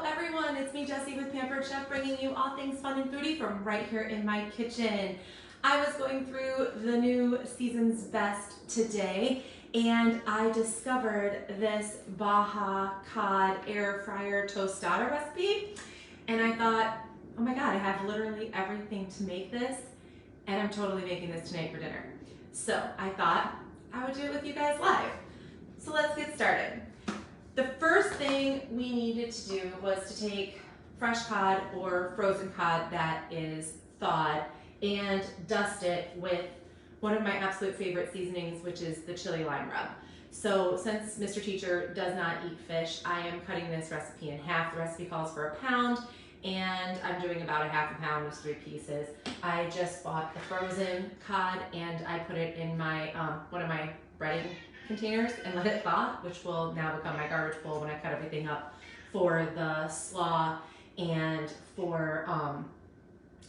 everyone, it's me Jessie with Pampered Chef, bringing you all things fun and foodie from right here in my kitchen. I was going through the new Season's Best today and I discovered this Baja cod air fryer tostada recipe, and I thought, oh my god, I have literally everything to make this, and I'm totally making this tonight for dinner. So I thought I would do it with you guys live. So let's get started. The first thing we needed to do was to take fresh cod or frozen cod that is thawed and dust it with one of my absolute favorite seasonings, which is the chili lime rub. So since Mr. Teacher does not eat fish, I am cutting this recipe in half. The recipe calls for a pound, and I'm doing about a half a pound, with 3 pieces. I just bought the frozen cod and I put it in my one of my breading containers and let it thaw, which will now become my garbage bowl when I cut everything up for the slaw and for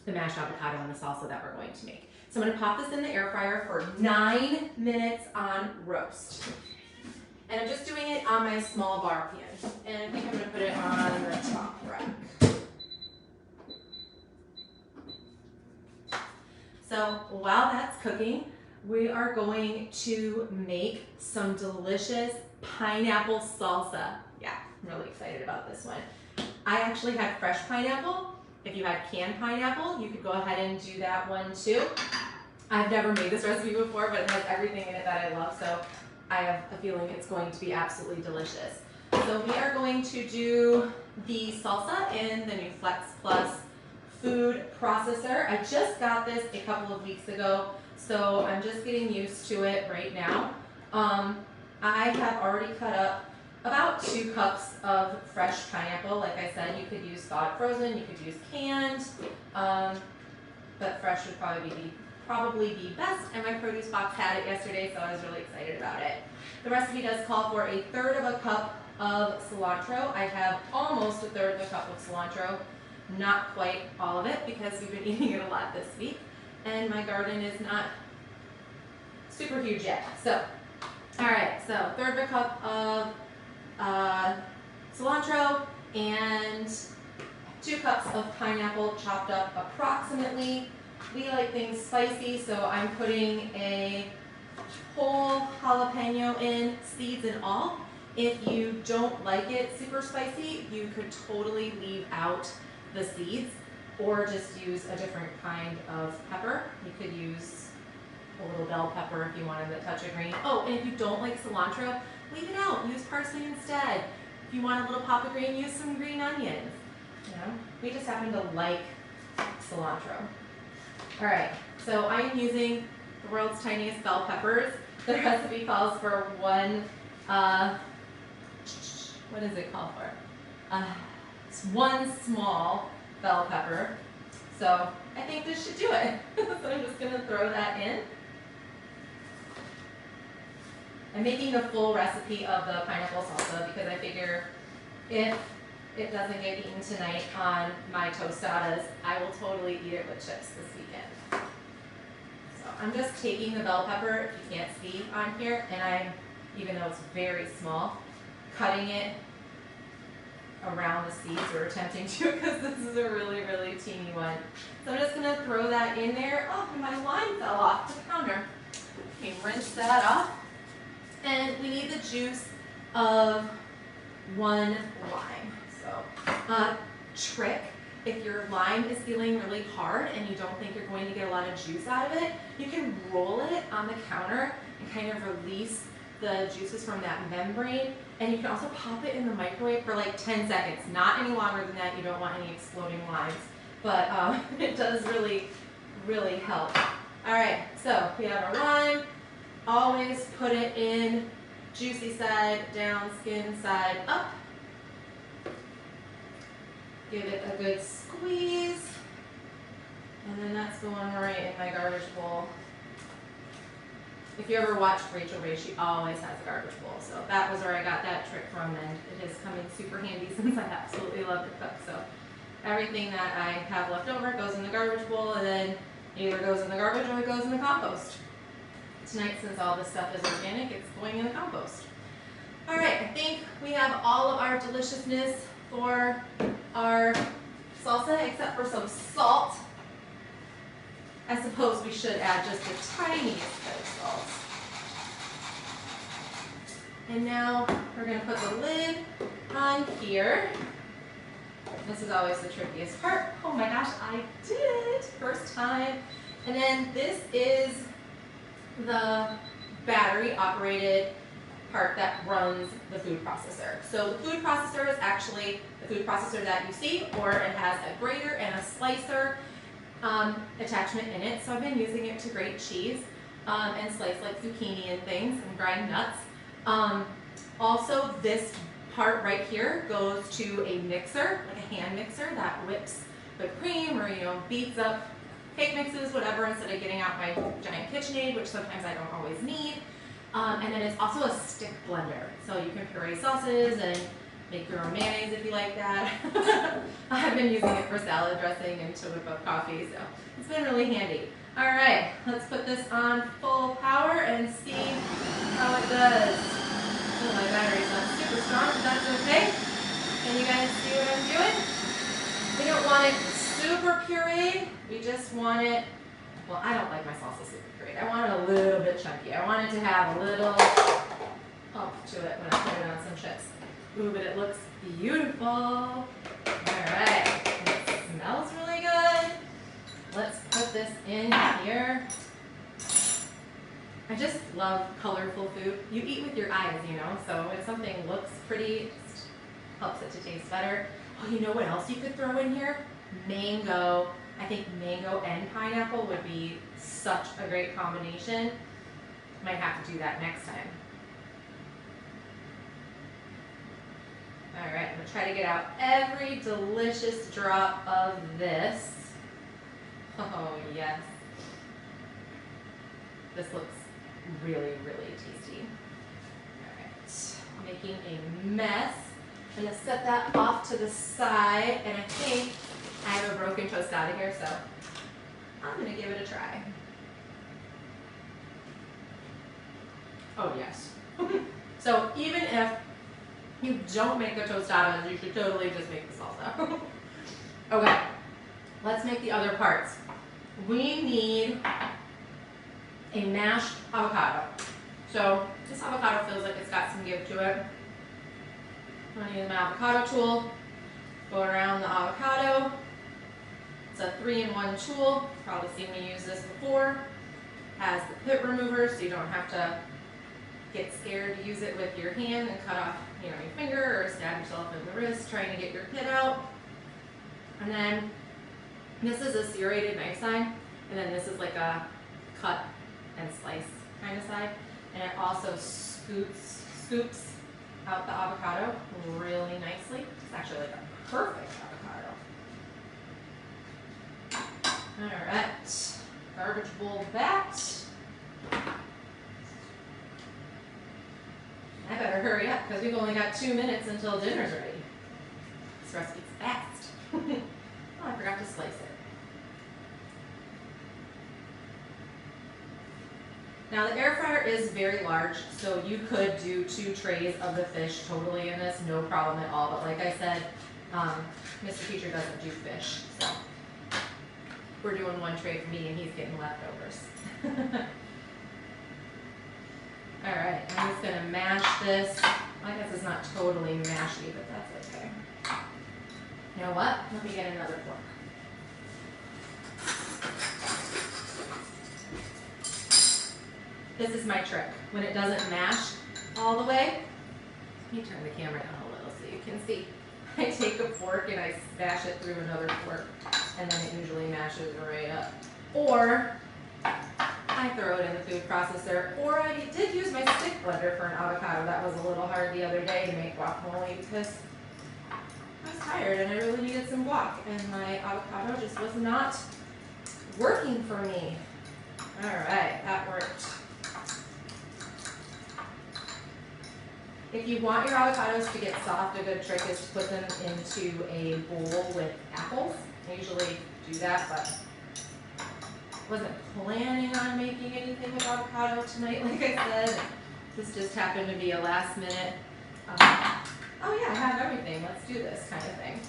the mashed avocado and the salsa that we're going to make. So I'm going to pop this in the air fryer for 9 minutes on roast. And I'm just doing it on my small bar pan. And I think I'm going to put it on the top rack. So while that's cooking, we are going to make some delicious pineapple salsa. Yeah, I'm really excited about this one. I actually had fresh pineapple. If you had canned pineapple, you could go ahead and do that one too. I've never made this recipe before, but it has everything in it that I love, so I have a feeling it's going to be absolutely delicious. So we are going to do the salsa in the new Flex Plus food processor. I just got this a couple of weeks ago, so I'm just getting used to it right now. I have already cut up about 2 cups of fresh pineapple. Like I said, you could use thawed frozen, you could use canned, but fresh would probably be best, and my produce box had it yesterday, so I was really excited about it. The recipe does call for 1/3 of a cup of cilantro. I have almost 1/3 of a cup of cilantro, not quite all of it because we've been eating it a lot this week, and my garden is not super huge yet. So, all right, so 1/3 of a cup of cilantro and 2 cups of pineapple chopped up approximately. We like things spicy, so I'm putting a whole jalapeno in, seeds and all. If you don't like it super spicy, you could totally leave out the seeds or just use a different kind of pepper. You could use a little bell pepper if you wanted a touch of green. Oh, and if you don't like cilantro, leave it out. Use parsley instead. If you want a little pop of green, use some green onions. You know, we just happen to like cilantro. All right, so I am using the world's tiniest bell peppers. The recipe calls for one, what does it call for? It's 1 small bell pepper. So I think this should do it. So I'm just gonna throw that in. I'm making the full recipe of the pineapple salsa because I figure if it doesn't get eaten tonight on my tostadas, I will totally eat it with chips this weekend. So I'm just taking the bell pepper, if you can't see on here, and I'm, even though it's very small, cutting it around the seeds, or attempting to, because this is a really, really teeny one. So I'm just gonna throw that in there. Oh, and my lime fell off the counter. Okay, rinse that off. And we need the juice of 1 lime. So, trick, if your lime is feeling really hard and you don't think you're going to get a lot of juice out of it, you can roll it on the counter and kind of release the juices from that membrane. And you can also pop it in the microwave for like 10 seconds. Not any longer than that. You don't want any exploding limes. But it does really, really help. All right, so we have our lime. Always put it in juicy side down, skin side up. Give it a good squeeze. And then that's going right in my garbage bowl. If you ever watched Rachel Ray, she always has a garbage bowl. So that was where I got that trick from, and it has come in super handy since I absolutely love to cook. So everything that I have left over goes in the garbage bowl, and then either goes in the garbage or it goes in the compost. Tonight, since all this stuff is organic, it's going in the compost. All right, I think we have all of our deliciousness for our salsa, except for some salt. I suppose we should add just the tiniest bit of salt. And now we're going to put the lid on here. This is always the trickiest part. Oh my gosh, I did it! First time. And then this is the battery operated part that runs the food processor. So the food processor is actually the food processor that you see, or it has a grater and a slicer attachment in it. So I've been using it to grate cheese and slice like zucchini and things and grind nuts. Also, this part right here goes to a mixer, like a hand mixer that whips whipped cream or, beats up cake mixes, whatever, instead of getting out my giant KitchenAid, which sometimes I don't always need. And then it's also a stick blender, so you can puree sauces and make your own mayonnaise if you like that. I've been using it for salad dressing and to whip up coffee, so it's been really handy. All right, let's put this on full power and see how it does. Oh, my battery's not super strong, but that's okay. Can you guys see what I'm doing? We don't want it super pureed. We just want it, well, I don't like my salsa super pureed. I want it a little bit chunky. I want it to have a little pump to it when I put it on some chips. Ooh, but it looks beautiful. All right, it smells really good. Let's put this in here. I just love colorful food. You eat with your eyes, so if something looks pretty, it helps it to taste better. Oh, you know what else you could throw in here? Mango. I think mango and pineapple would be such a great combination. Might have to do that next time. All right, I'm gonna try to get out every delicious drop of this. Oh, yes. This looks really, really tasty. All right, making a mess. I'm gonna set that off to the side, and I think I have a broken tostada here, so I'm gonna give it a try. Oh, yes. So even if you don't make the tostadas, you should totally just make the salsa. Okay, let's make the other parts. We need a mashed avocado. So this avocado feels like it's got some give to it. I'm gonna use my avocado tool, go around the avocado. It's a 3-in-1 tool. You've probably seen me use this before. Has the pit remover, so you don't have to get scared to use it with your hand and cut off, your finger or stab yourself in the wrist trying to get your pit out. And then this is a serrated knife side, and then this is like a cut and slice kind of side. And it also scoops out the avocado really nicely. It's actually like a perfect avocado. All right, garbage bowl that. I better hurry up because we've only got 2 minutes until dinner's ready. This recipe's fast. Oh, I forgot to slice it. Now the air fryer is very large, so you could do 2 trays of the fish totally in this, no problem at all. But like I said, Mr. Teacher doesn't do fish, so we're doing 1 tray for me and he's getting leftovers. All right, I'm just gonna mash this. I guess it's not totally mashy, but that's okay. You know what? Let me get another fork. This is my trick. When it doesn't mash all the way, let me turn the camera down a little so you can see. I take a fork and I smash it through another fork, and then it usually mashes right up. Or I throw it in the food processor, or I did use my stick blender for an avocado. That was a little hard the other day to make guacamole because I was tired and I really needed some guac, and my avocado just was not working for me. All right, that worked. If you want your avocados to get soft, a good trick is to put them into a bowl with apples. I usually do that, but wasn't planning on making anything with avocado tonight, like I said. This just happened to be a last minute oh yeah, I have everything, let's do this kind of thing.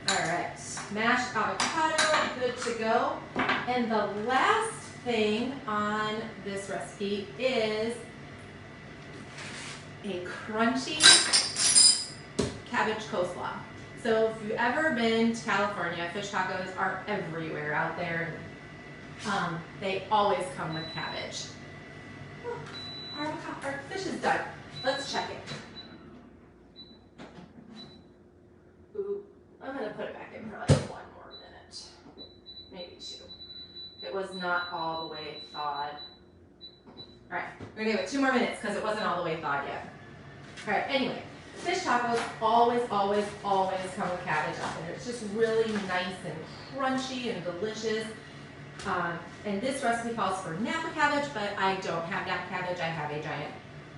All right, mashed avocado, good to go. And the last thing on this recipe is a crunchy cabbage coleslaw. So if you've ever been to California, fish tacos are everywhere out there. They always come with cabbage. Oh, our fish is done. Let's check it. Ooh, I'm gonna put it back in for like 1 more minute, maybe 2. It was not all the way thawed. All right, we're gonna give it 2 more minutes because it wasn't all the way thawed yet. All right, anyway, fish tacos always, always, always come with cabbage out there. It's just really nice and crunchy and delicious. And this recipe calls for napa cabbage, but I don't have napa cabbage. I have a giant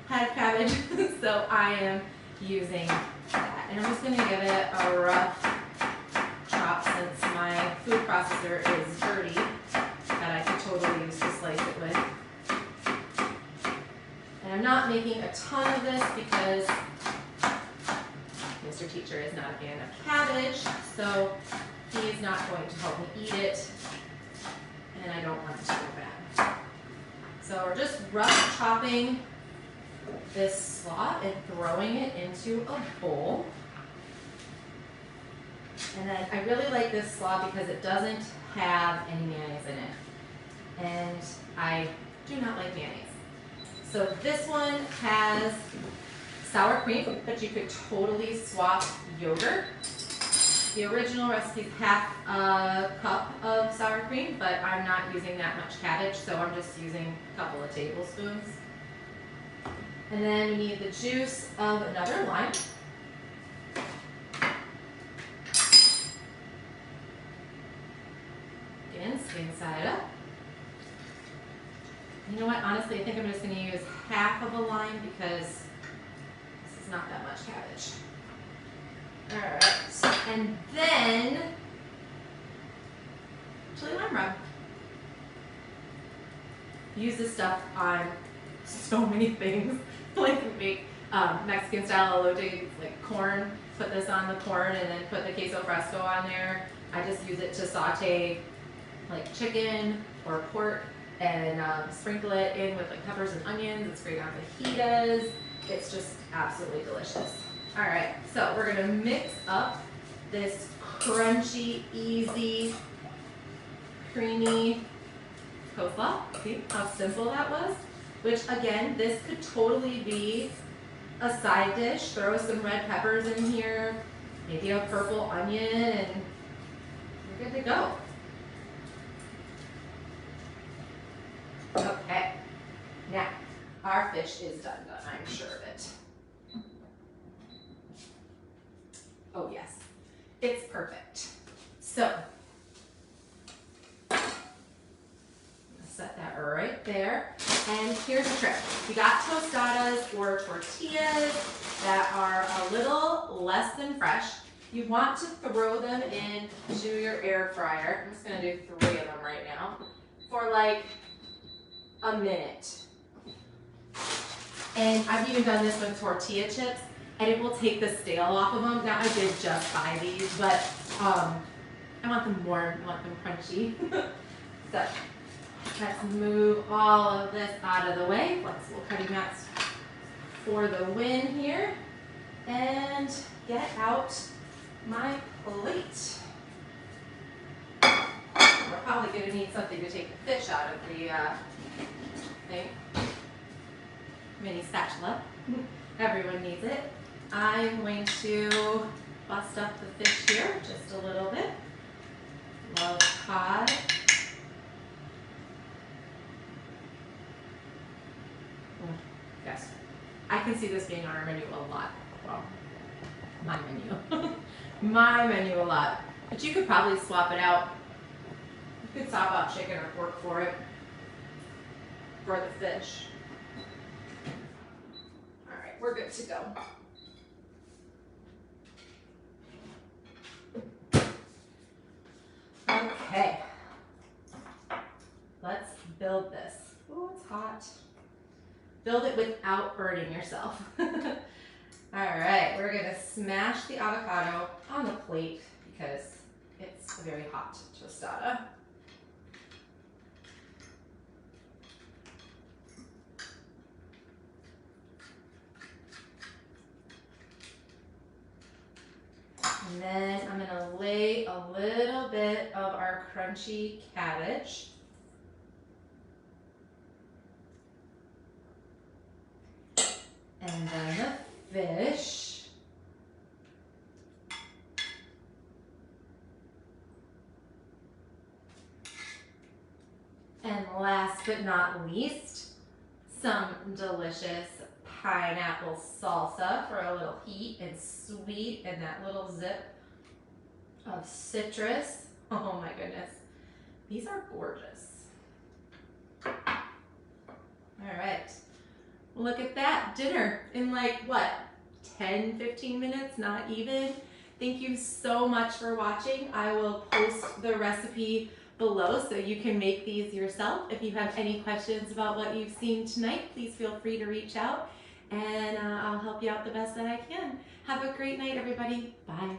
head of cabbage, so I am using that. And I'm just gonna give it a rough chop since my food processor is dirty, that I could totally use to slice it with. And I'm not making a ton of this because Mr. Teacher is not a fan of cabbage, so he is not going to help me eat it, and I don't want it to go bad. So we're just rough chopping this slaw and throwing it into a bowl. And then I really like this slaw because it doesn't have any mayonnaise in it. And I do not like mayonnaise. So this one has sour cream, but you could totally swap yogurt. The original recipe is half a cup of sour cream, but I'm not using that much cabbage, so I'm just using a couple of tablespoons. And then we need the juice of another lime. Again, skin side up. You know what, honestly, I think I'm just going to use half of a lime because this is not that much cabbage. Alright, and then chili lime rub. Use this stuff on so many things. Like we make Mexican style elote, like corn. Put this on the corn and then put the queso fresco on there. I just use it to saute like chicken or pork and sprinkle it in with like peppers and onions. It's great on fajitas. It's just absolutely delicious. All right, so we're gonna mix up this crunchy, easy, creamy coleslaw. See how simple that was? Which again, this could totally be a side dish. Throw some red peppers in here, maybe a purple onion, and we're good to go. Okay, now our fish is done, I'm sure of it. Oh yes, it's perfect. So, set that right there. And here's the trick. We got tostadas or tortillas that are a little less than fresh. You want to throw them into your air fryer. I'm just gonna do 3 of them right now for like a minute. And I've even done this with tortilla chips, and it will take the stale off of them. Now I did just buy these, but I want them warm, I want them crunchy. So let's move all of this out of the way. Flexible cutting mats for the win here. And get out my plate. We're probably going to need something to take the fish out of the thing. Mini spatula. Everyone needs it. I'm going to bust up the fish here just a little bit. Love cod. Yes, I can see this being on our menu a lot. Well, my menu. My menu a lot. But you could probably swap it out. You could swap out chicken or pork for it. For the fish. Alright, we're good to go. Okay. Let's build this. Oh, it's hot. build it without burning yourself. All right, we're gonna smash the avocado on the plate because it's a very hot tostada. And then I'm gonna lay a little bit of our crunchy cabbage. And then the fish. And last but not least, some delicious pineapple salsa for a little heat and sweet and that little zip of citrus. Oh my goodness. These are gorgeous. All right. Look at that, dinner in like what, 10, 15 minutes, not even. Thank you so much for watching. I will post the recipe below so you can make these yourself. If you have any questions about what you've seen tonight, please feel free to reach out and I'll help you out the best that I can. Have a great night, everybody. Bye.